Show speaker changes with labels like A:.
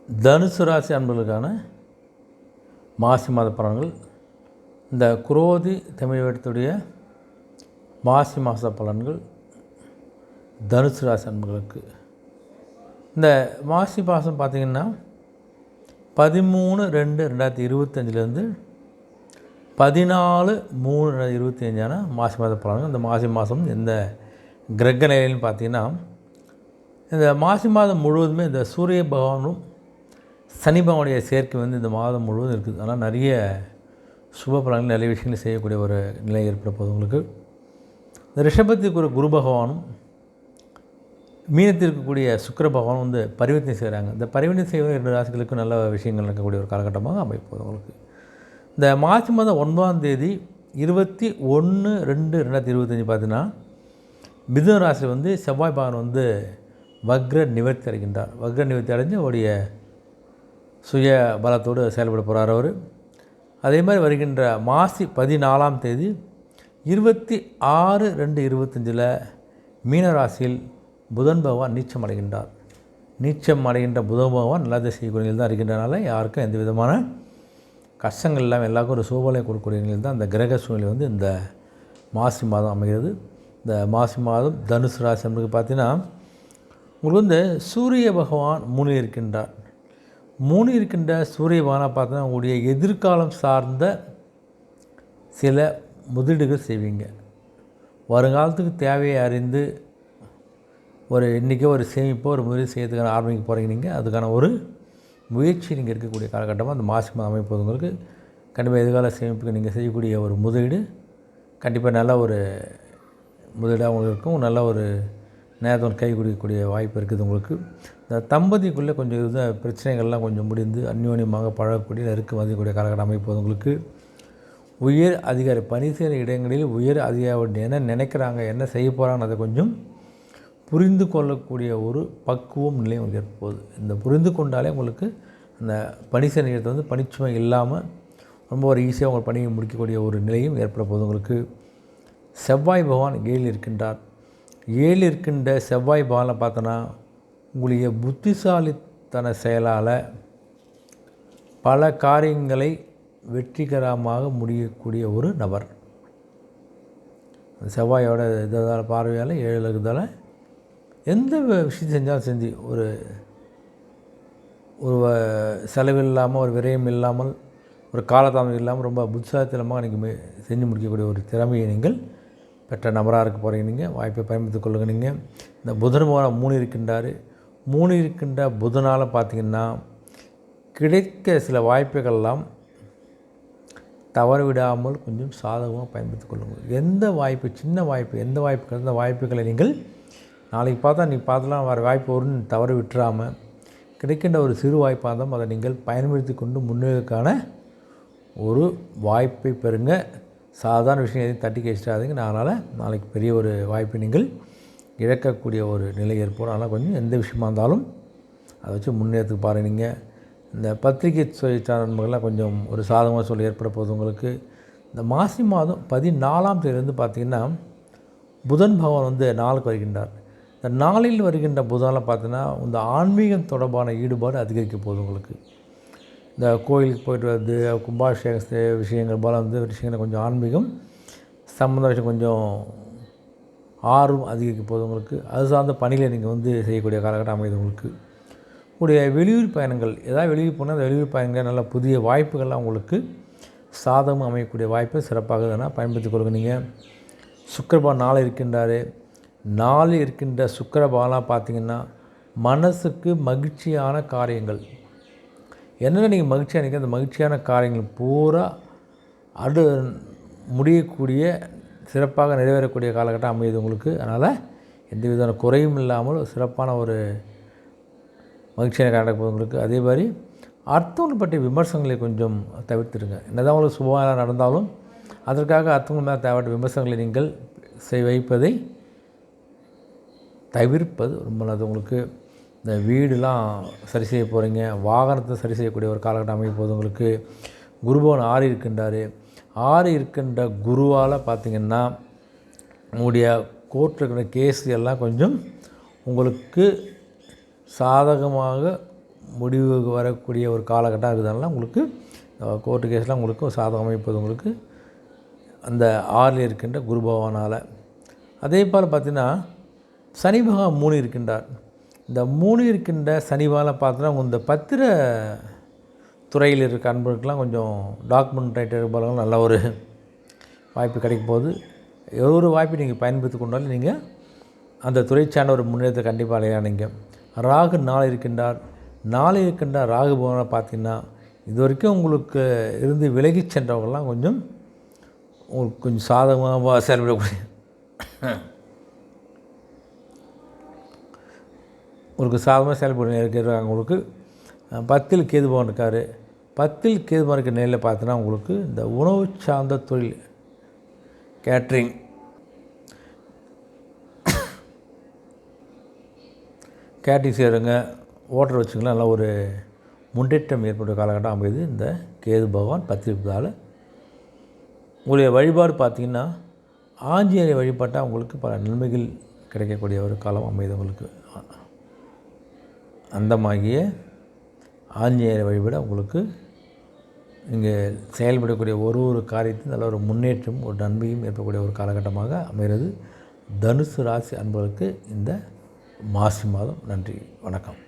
A: தனுசு ராசி அன்பர்களுக்கான மாசி மாத பலன்கள். இந்த குரோதி தமிழ் வருடத்துடைய மாசி மாத பலன்கள் தனுசு ராசி அன்பர்களுக்கு. இந்த மாசி மாதம் பார்த்திங்கன்னா 13/2/2025 14/3/2025 மாசி மாத பலன்கள். இந்த மாசி மாதம் எந்த கிரக நிலையில்னு பார்த்திங்கன்னா, இந்த மாசி மாதம் முழுவதுமே இந்த சூரிய பகவானும் சனி பகவானுடைய சேர்க்கை இந்த மாதம் முழுவதும் இருக்குது. ஆனால் நிறைய சுப பலன்கள், நிறைய விஷயங்கள் செய்யக்கூடிய ஒரு நிலை ஏற்பட போகுது உங்களுக்கு. இந்த ரிஷபத்துக்கு ஒரு குரு பகவானும் மீனத்தில் இருக்கக்கூடிய சுக்கிர பகவானும் பரிவர்த்தனை செய்கிறாங்க. இந்த பரிவர்த்தனை செய்வது 2 ராசிகளுக்கும் நல்ல விஷயங்கள் நடக்கக்கூடிய ஒரு காலகட்டமாக அமைப்போது உங்களுக்கு. இந்த மார்ச் மாதம் 9ஆம் தேதி 21/2/2025 பார்த்தீங்கன்னா, மிதுன ராசியில் செவ்வாய் பகவான் வக்ர நிவர்த்தி அடைகின்றார். வக்ர நிவர்த்தி அடைஞ்சு அவருடைய சுய பலத்தோடு செயல்பட போகிறார் அவர். அதே மாதிரி வருகின்ற மாசி 14ஆம் தேதி 26/2/2025 மீனராசியில் புதன் பகவான் நீச்சம் அடைகின்றார். நீச்சம் அடைகின்ற புதன் பகவான் நல்லதை செய்யக்கூடிய தான் இருக்கின்றனால யாருக்கும் எந்த விதமான கஷ்டங்கள் இல்லாமல் எல்லாருக்கும் ஒரு சூழ்நிலை கொடுக்கக்கூடிய நிலையில் தான் அந்த கிரக சூழ்நிலை இந்த மாசி மாதம் அமைகிறது. இந்த மாசி மாதம் தனுசு ராசி நம்மளுக்கு பார்த்தீங்கன்னா, உங்களுக்கு சூரிய பகவான் 3 இருக்கின்றார். 3 இருக்கின்ற சூரிய பகவானாக பார்த்தீங்கன்னா, உங்களுடைய எதிர்காலம் சார்ந்த சில முதலீடுகள் செய்வீங்க. வருங்காலத்துக்கு தேவையை அறிந்து ஒரு இன்றைக்கே ஒரு சேமிப்போ ஒரு முதலீடு செய்யறதுக்கான ஆரம்பிக்க போகிறீங்க. நீங்கள் அதுக்கான ஒரு முயற்சி நீங்கள் இருக்கக்கூடிய காலகட்டமாக அந்த மாசி மாதம் அமைப்பது உங்களுக்கு கண்டிப்பாக எதிர்கால சேமிப்புக்கு நீங்கள் செய்யக்கூடிய ஒரு முதலீடு கண்டிப்பாக நல்ல ஒரு முதலீடாக உங்களுக்கு இருக்கும். நல்ல ஒரு நேரத்தை கை கொடுக்கக்கூடிய வாய்ப்பு இருக்குது உங்களுக்கு. இந்த தம்பதிக்குள்ளே கொஞ்சம் இருந்த பிரச்சனைகள்லாம் கொஞ்சம் முடிந்து அந்யோன்யமாக பழகக்கூடிய நெருக்கம் மதிக்கக்கூடிய காலகட்டம் அமைப்பது உங்களுக்கு. உயர் அதிகாரி பணி செய்கிற இடங்களில் உயர் அதிகாரி என்ன நினைக்கிறாங்க, என்ன செய்ய போகிறாங்கன்னு அதை கொஞ்சம் புரிந்து கொள்ளக்கூடிய ஒரு பக்குவம் நிலை உங்களுக்கு ஏற்போகுது. இந்த புரிந்து கொண்டாலே உங்களுக்கு அந்த பணி செய்கிற இடத்தை பணிச்சுமை இல்லாமல் ரொம்ப ஒரு ஈஸியாக உங்கள் பணியை முடிக்கக்கூடிய ஒரு நிலையும் ஏற்பட போகுது உங்களுக்கு. செவ்வாய் பகவான் 7 இருக்கின்றார். 7 இருக்கின்ற செவ்வாய் பகவானை பார்த்தோன்னா, உங்களுடைய புத்திசாலித்தன செயலால் பல காரியங்களை வெற்றிகரமாக முடியக்கூடிய ஒரு நபர். செவ்வாயோட இதால் பார்வையால் 7 இருக்கிறதால எந்த விஷயம் செஞ்சாலும் செஞ்சு ஒரு செலவில்லாமல் ஒரு விரயம் இல்லாமல் ஒரு காலதாமதம் இல்லாமல் ரொம்ப புத்திசாலித்தனமாக நீங்கள் செஞ்சு முடிக்கக்கூடிய ஒரு திறமையை நீங்கள் பெற்ற நபராக இருக்க போகிறீங்க. நீங்கள் வாய்ப்பை பயன்படுத்திக் கொள்ளுங்க. நீங்கள் இந்த புதன் பகவான் 3 இருக்கின்றார். 3 இருக்கின்ற புதனால் பார்த்திங்கன்னா, கிடைக்க சில வாய்ப்புகள்லாம் தவற விடாமல் கொஞ்சம் சாதகமாக பயன்படுத்திக் கொள்ளுங்கள். எந்த வாய்ப்பு, சின்ன வாய்ப்பு, எந்த வாய்ப்புகள், அந்த வாய்ப்புகளை நீங்கள் நாளைக்கு பார்த்தா நீ பார்த்தலாம் வர வாய்ப்பு வரும்னு தவற விட்டுறாமல் கிடைக்கின்ற ஒரு சிறு வாய்ப்பாக இருந்தால் அதை நீங்கள் பயன்படுத்தி கொண்டு முன்னேறதுக்கான ஒரு வாய்ப்பை பெறுங்க. சாதாரண விஷயம் எதையும் தட்டி கழிச்சிடாதீங்க. அதனால் நாளைக்கு பெரிய ஒரு வாய்ப்பை நீங்கள் இழக்கக்கூடிய ஒரு நிலை ஏற்படும். அதனால் கொஞ்சம் எந்த விஷயமா இருந்தாலும் அதை வச்சு முன்னேறத்துக்கு பாருங்கள். நீங்கள் இந்த பத்திரிகை நண்பர்கள்லாம் கொஞ்சம் ஒரு சாதகமாக சொல்லி ஏற்பட போகுது உங்களுக்கு. இந்த மாசி மாதம் 14ஆம் தேதியிலேருந்து பார்த்திங்கன்னா, புதன் பகவான் 4க்கு வருகின்றார். இந்த 4இல் வருகின்ற புதனில் பார்த்தீங்கன்னா, இந்த ஆன்மீகம் தொடர்பான ஈடுபாடு அதிகரிக்க போகுது உங்களுக்கு. இந்த கோயிலுக்கு போய்ட்டு வருது, கும்பாபிஷேக விஷயங்கள் போல் விஷயங்கள் கொஞ்சம் ஆன்மீகம் சம்மந்த விஷயம் கொஞ்சம் ஆர்வம் அதிகரிக்க போகுது உங்களுக்கு. அது சார்ந்த பணிகளை நீங்கள் செய்யக்கூடிய காலகட்டம் அமைது உங்களுக்கு. உங்களுடைய வெளியூர் பயணங்கள், ஏதாவது வெளியூர் போனால் அந்த வெளியூர் பயணங்கள் நல்ல புதிய வாய்ப்புகள்லாம் உங்களுக்கு சாதகமாக அமையக்கூடிய வாய்ப்பை சிறப்பாக பயன்படுத்திக் கொள்ளுங்க. நீங்கள் சுக்கிரபகவான் 4 இருக்கின்றார். 4 இருக்கின்ற சுக்கிரபகவானாக பார்த்திங்கன்னா, மனசுக்கு மகிழ்ச்சியான காரியங்கள் என்னென்ன நீங்கள் மகிழ்ச்சியாக நினைக்கிற அந்த மகிழ்ச்சியான காரியங்கள் பூரா முடியக்கூடிய சிறப்பாக நிறைவேறக்கூடிய காலகட்டம் அமையுது உங்களுக்கு. அதனால் எந்த விதமான குறையும் இல்லாமல் சிறப்பான ஒரு மகிழ்ச்சியான காலகட்டம் உங்களுக்கு. அதே மாதிரி அர்த்தங்கள் பற்றிய விமர்சனங்களை கொஞ்சம் தவிர்த்துடுங்க. என்னதான் உங்களுக்கு சுபமாக நடந்தாலும் அதற்காக அர்த்தங்கள் மேலே தேவைப்பட்ட விமர்சனங்களை நீங்கள் வைப்பதை தவிர்ப்பது ரொம்ப நல்லது உங்களுக்கு. இந்த வீடுலாம் சரி செய்ய போகிறீங்க, வாகனத்தை சரி செய்யக்கூடிய ஒரு காலகட்டம் அமைய போகுது உங்களுக்கு. குருபவன் 6 இருக்கின்றார். 6 இருக்கின்ற குருவால் பார்த்திங்கன்னா, உங்களுடைய கோர்ட்டில் இருக்கிற கேஸ் எல்லாம் கொஞ்சம் உங்களுக்கு சாதகமாக முடிவு வரக்கூடிய ஒரு காலகட்டம் இருக்கிறதுனால உங்களுக்கு கோர்ட்டு கேஸ்லாம் உங்களுக்கு சாதகம் அமைப்பது உங்களுக்கு அந்த 6ல் இருக்கின்ற குரு பகவானால். அதே போல் பார்த்திங்கன்னா சனி பகவான் 3 இருக்கின்றார். இந்த 3 இருக்கின்ற சனி பகவான் பார்த்தீங்கன்னா இந்த பத்திர துறையில் இருக்க அன்பர்களுக்கெல்லாம் கொஞ்சம் டாக்குமெண்ட் ரைட்டர் போல நல்ல ஒரு வாய்ப்பு கிடைக்கும் போது ஒரு வாய்ப்பை நீங்கள் பயன்படுத்தி கொண்டாலும் நீங்கள் அந்த துறை சார்ந்த ஒரு முன்னேற்றத்தை கண்டிப்பாக அடையலாம். நீங்கள் ராகு 4 இருக்கின்றார். 4 இருக்கின்ற ராகு பகவானை பார்த்திங்கன்னா இது வரைக்கும் உங்களுக்கு இருந்து விலகி சென்றவங்கள்லாம் கொஞ்சம் உங்களுக்கு கொஞ்சம் சாதகமாக செயல்படக்கூடிய உங்களுக்கு சாதகமாக செயல்பட இருக்கிறாங்க. உங்களுக்கு 10ல் கேது பகவான் இருக்கார். 10ல் கேது பகவான் இருக்கிற நிலையில் பார்த்தீங்கன்னா உங்களுக்கு இந்த உணவு சார்ந்த தொழில் கேட்ரிங் செய்கிறவங்க ஓட்டர் வச்சுக்கலாம் நல்லா ஒரு முன்னேற்றம் ஏற்பட்ட காலகட்டம் அமைது இந்த கேது பகவான் 10 இருப்பதால். உங்களுடைய வழிபாடு பார்த்திங்கன்னா ஆஞ்சநேயரை வழிபாட்டால் உங்களுக்கு பல நன்மைகள் கிடைக்கக்கூடிய ஒரு காலம் அமைது. உங்களுக்கு அந்தமாகிய ஆஞ்சநேயரை வழிபட உங்களுக்கு நீங்கள் செயல்படக்கூடிய ஒரு காரியத்தையும் நல்ல ஒரு முன்னேற்றம் ஒரு நன்மையும் ஏற்படக்கூடிய ஒரு காலகட்டமாக அமைகிறது தனுசு ராசி அன்பர்களுக்கு இந்த மாசி மாதம். நன்றி, வணக்கம்.